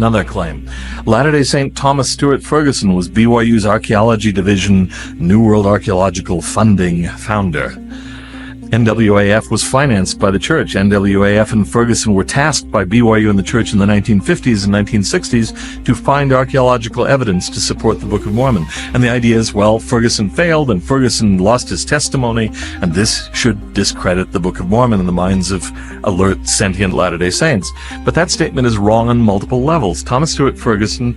Another claim. Latter-day Saint Thomas Stewart Ferguson was BYU's Archaeology Division New World Archaeological Funding founder. NWAF was financed by the church. NWAF and Ferguson were tasked by BYU and the church in the 1950s and 1960s to find archaeological evidence to support the Book of Mormon. And the idea is, well, Ferguson failed and Ferguson lost his testimony, and this should discredit the Book of Mormon in the minds of alert, sentient Latter-day Saints. But that statement is wrong on multiple levels. Thomas Stewart Ferguson,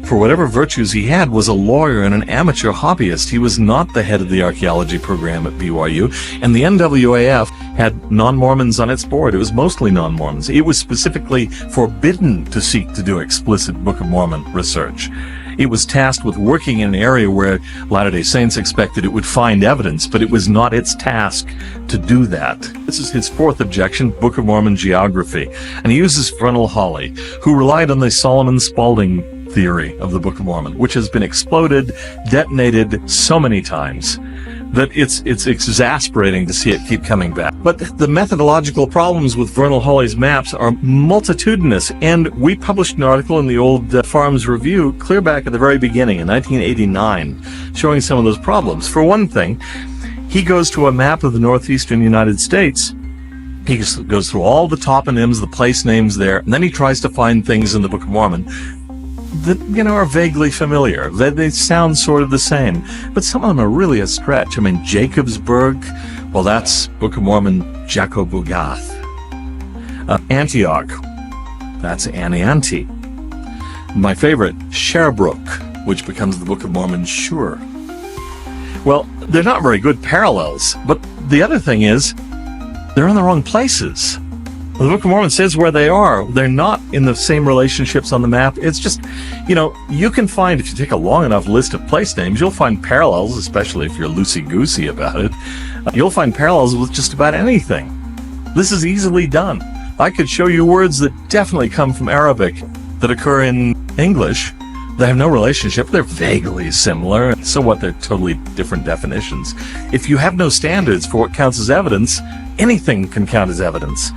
for whatever virtues he had, was a lawyer and an amateur hobbyist. He was not the head of the archaeology program at BYU, and the NWAF had non-Mormons on its board. It was mostly non-Mormons. It was specifically forbidden to seek to do explicit Book of Mormon research. It was tasked with working in an area where Latter-day Saints expected it would find evidence, but it was not its task to do that. This is his fourth objection, Book of Mormon geography. And he uses Vernal Hawley, who relied on the Solomon Spaulding theory of the Book of Mormon, which has been exploded, detonated so many times that it's exasperating to see it keep coming back. But the methodological problems with Vernal Hawley's maps are multitudinous, and we published an article in the old Farms Review clear back at the very beginning in 1989 showing some of those problems. For one thing, he goes to a map of the northeastern United States. He goes through all the toponyms, the place names there, and then he tries to find things in the Book of Mormon that, are vaguely familiar. They sound sort of the same, but some of them are really a stretch. I mean, Jacobsburg, well, that's Book of Mormon Jacobugath. Antioch, that's Anianti. My favorite, Sherbrooke, which becomes the Book of Mormon Shur. Well, they're not very good parallels, but the other thing is, they're in the wrong places. The Book of Mormon says where they are. They're not in the same relationships on the map. It's just, you can find, if you take a long enough list of place names, you'll find parallels, especially if you're loosey-goosey about it. You'll find parallels with just about anything. This is easily done. I could show you words that definitely come from Arabic that occur in English. They have no relationship. They're vaguely similar. So what? They're totally different definitions. If you have no standards for what counts as evidence, anything can count as evidence.